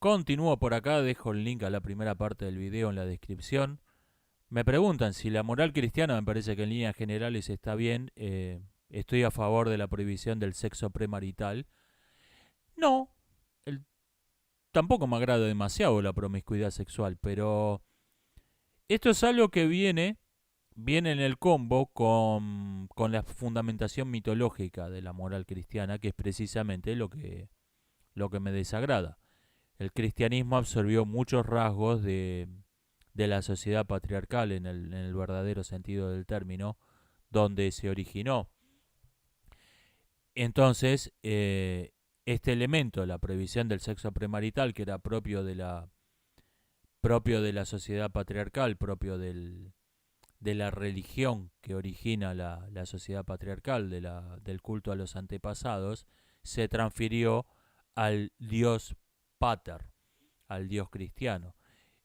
Continúo por acá, dejo el link a la primera parte del video en la descripción. Me preguntan si la moral cristiana, me parece que en líneas generales está bien. Estoy a favor de la prohibición del sexo premarital. No, el- tampoco me agrada demasiado la promiscuidad sexual, pero esto es algo que viene en el combo con la fundamentación mitológica de la moral cristiana, que es precisamente lo que me desagrada. El cristianismo absorbió muchos rasgos de la sociedad patriarcal en el verdadero sentido del término, donde se originó. Entonces, este elemento, la prohibición del sexo premarital, que era propio de la sociedad patriarcal, de la religión que origina la sociedad patriarcal, del culto a los antepasados, se transfirió al dios pater, al dios cristiano.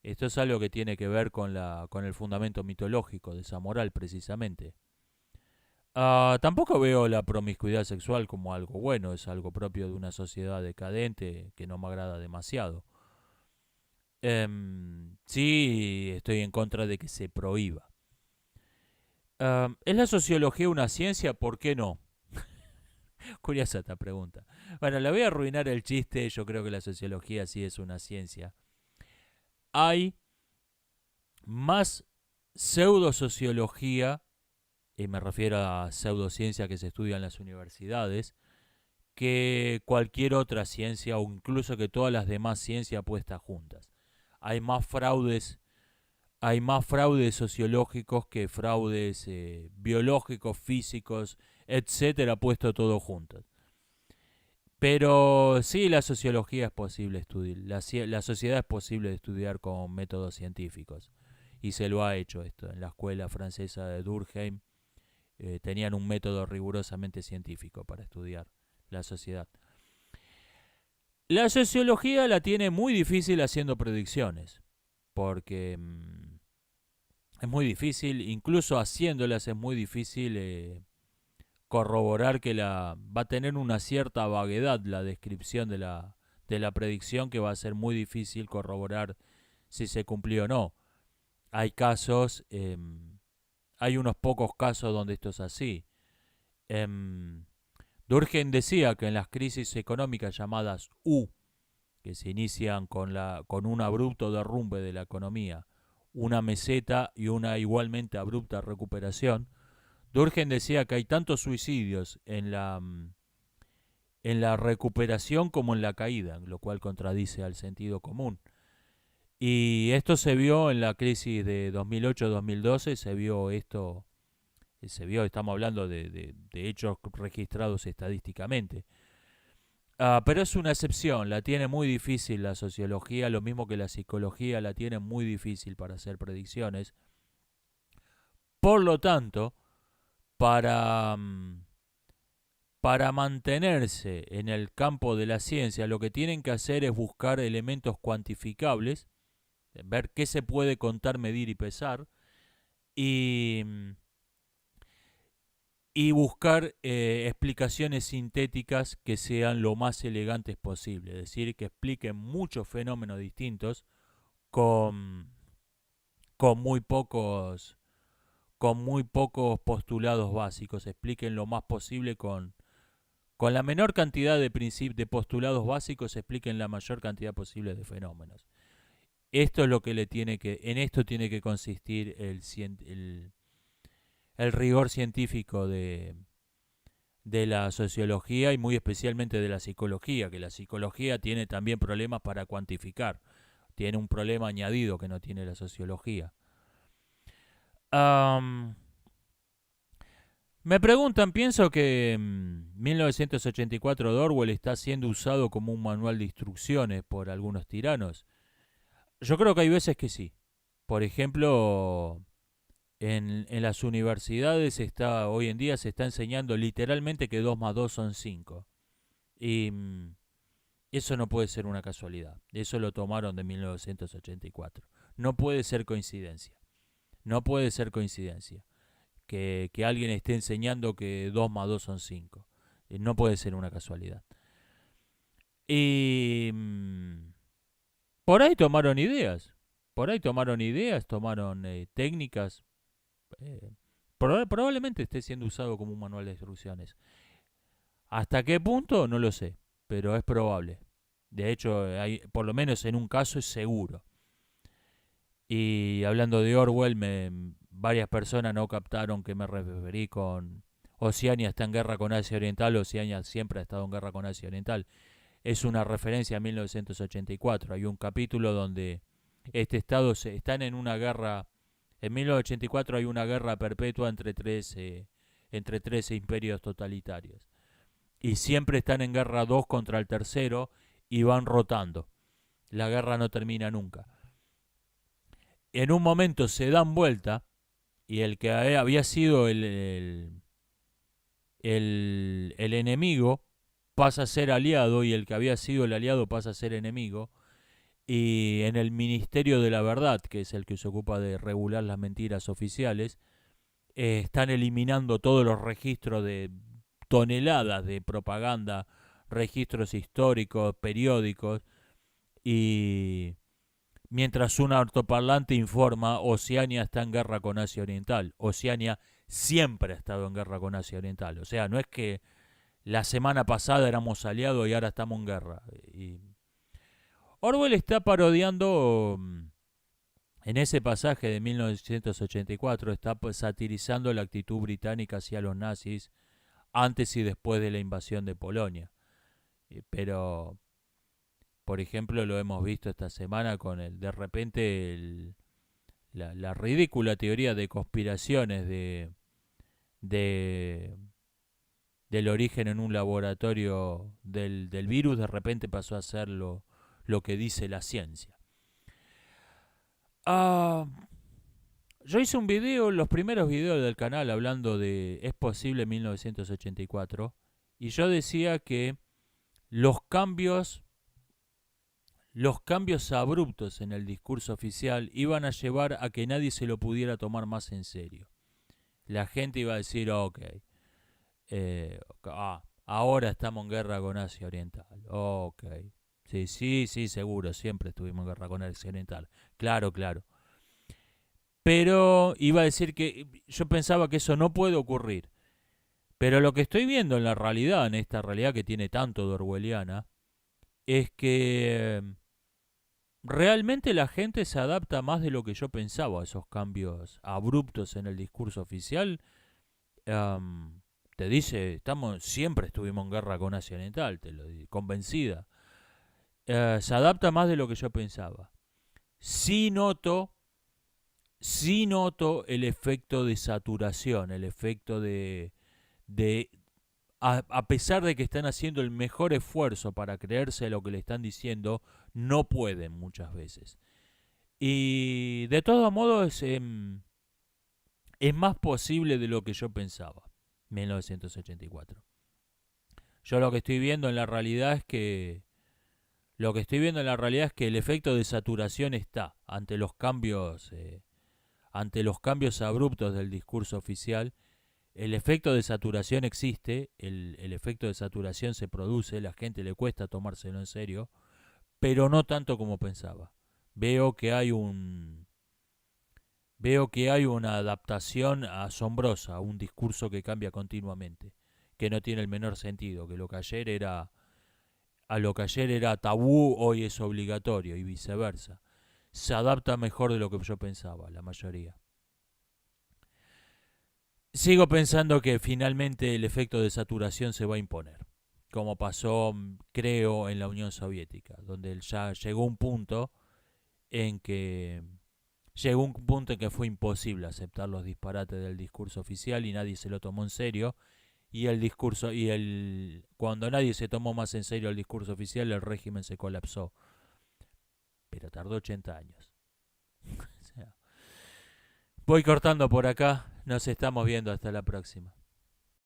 Esto es algo que tiene que ver con el fundamento mitológico de esa moral, precisamente. Tampoco veo la promiscuidad sexual como algo bueno, es algo propio de una sociedad decadente que no me agrada demasiado. Sí, estoy en contra de que se prohíba. ¿Es la sociología una ciencia? ¿Por qué no? Curiosa esta pregunta. Bueno, le voy a arruinar el chiste, yo creo que la sociología sí es una ciencia. Hay más pseudosociología, y me refiero a pseudociencia que se estudia en las universidades, que cualquier otra ciencia o incluso que todas las demás ciencias puestas juntas. Hay más fraudes, hay más fraudes sociológicos que fraudes biológicos, físicos, etcétera, puesto todo juntos. Pero sí, la sociología es posible estudiar, la sociedad es posible de estudiar con métodos científicos. Y se lo ha hecho esto. En la escuela francesa de Durkheim tenían un método rigurosamente científico para estudiar la sociedad. La sociología la tiene muy difícil haciendo predicciones, porque es muy difícil, incluso haciéndolas es muy difícil corroborar que va a tener una cierta vaguedad la descripción de la predicción, que va a ser muy difícil corroborar si se cumplió o no. Hay casos, hay unos pocos casos donde esto es así. Em, Durkheim decía que en las crisis económicas llamadas U, que se inician con un abrupto derrumbe de la economía, una meseta y una igualmente abrupta recuperación, Durkheim decía que hay tantos suicidios en la recuperación como en la caída, lo cual contradice al sentido común. Y esto se vio en la crisis de 2008-2012, estamos hablando de hechos registrados estadísticamente. Pero es una excepción, la tiene muy difícil la sociología, lo mismo que la psicología la tiene muy difícil para hacer predicciones. Por lo tanto, para, para mantenerse en el campo de la ciencia, lo que tienen que hacer es buscar elementos cuantificables, ver qué se puede contar, medir y pesar, y, y buscar explicaciones sintéticas que sean lo más elegantes posible, es decir, que expliquen muchos fenómenos distintos con, con muy pocos con muy pocos postulados básicos, expliquen lo más posible con la menor cantidad de postulados básicos, expliquen la mayor cantidad posible de fenómenos. Esto es lo que en esto tiene que consistir el rigor científico de la sociología y muy especialmente de la psicología, que la psicología tiene también problemas para cuantificar, tiene un problema añadido que no tiene la sociología. Um, Me preguntan, pienso que 1984 de Orwell está siendo usado como un manual de instrucciones por algunos tiranos. Yo creo que hay veces que sí. Por ejemplo, en las universidades hoy en día se está enseñando literalmente que 2 más 2 son 5. Y eso no puede ser una casualidad. Eso lo tomaron de 1984. No puede ser coincidencia. No puede ser coincidencia que alguien esté enseñando que 2 más 2 son 5. No puede ser una casualidad. Y Por ahí tomaron ideas, tomaron técnicas. eh, Probablemente esté siendo usado como un manual de instrucciones. ¿Hasta qué punto? No lo sé, pero es probable. De hecho, por lo menos en un caso es seguro. Y hablando de Orwell, varias personas no captaron que me referí con Oceania está en guerra con Asia Oriental, Oceania siempre ha estado en guerra con Asia Oriental. Es una referencia a 1984. Hay un capítulo donde están en una guerra. En 1984 hay una guerra perpetua entre tres imperios totalitarios. Y siempre están en guerra dos contra el tercero y van rotando. La guerra no termina nunca. En un momento se dan vuelta y el que había sido el enemigo pasa a ser aliado y el que había sido el aliado pasa a ser enemigo. Y en el Ministerio de la Verdad, que es el que se ocupa de regular las mentiras oficiales, están eliminando todos los registros de toneladas de propaganda, registros históricos, periódicos, y mientras un altoparlante informa, Oceania está en guerra con Asia Oriental. Oceania siempre ha estado en guerra con Asia Oriental. O sea, no es que la semana pasada éramos aliados y ahora estamos en guerra. Y Orwell está parodiando, en ese pasaje de 1984, está satirizando la actitud británica hacia los nazis antes y después de la invasión de Polonia. Pero, por ejemplo, lo hemos visto esta semana con de repente la ridícula teoría de conspiraciones de del origen en un laboratorio del virus, de repente pasó a ser lo que dice la ciencia. Ah, yo hice un video, los primeros videos del canal hablando de Es posible 1984, y yo decía que los cambios los cambios abruptos en el discurso oficial iban a llevar a que nadie se lo pudiera tomar más en serio. La gente iba a decir, ok, ahora estamos en guerra con Asia Oriental. Ok, sí, seguro, siempre estuvimos en guerra con Asia Oriental. Claro. Pero iba a decir que yo pensaba que eso no puede ocurrir. Pero lo que estoy viendo en la realidad, en esta realidad que tiene tanto de orwelliana, es que realmente la gente se adapta más de lo que yo pensaba a esos cambios abruptos en el discurso oficial. Um, Te dice, siempre estuvimos en guerra con Asia Oriental, te lo digo, convencida. Se adapta más de lo que yo pensaba. Sí noto, sí noto el efecto de saturación, el efecto de a pesar de que están haciendo el mejor esfuerzo para creerse lo que le están diciendo, no pueden muchas veces. Y de todos modos es más posible de lo que yo pensaba. 1984. Yo lo que estoy viendo en la realidad es que el efecto de saturación está ante los cambios abruptos del discurso oficial. El efecto de saturación existe, el efecto de saturación se produce, la gente le cuesta tomárselo en serio, pero no tanto como pensaba. Veo que hay una adaptación asombrosa a un discurso que cambia continuamente, que no tiene el menor sentido, que lo que ayer era tabú, hoy es obligatorio y viceversa. Se adapta mejor de lo que yo pensaba, la mayoría. Sigo pensando que finalmente el efecto de saturación se va a imponer, como pasó, creo, en la Unión Soviética, donde ya llegó un punto en que fue imposible aceptar los disparates del discurso oficial y nadie se lo tomó en serio. Y cuando nadie se tomó más en serio el discurso oficial, el régimen se colapsó. Pero tardó 80 años. O sea, voy cortando por acá. Nos estamos viendo hasta la próxima.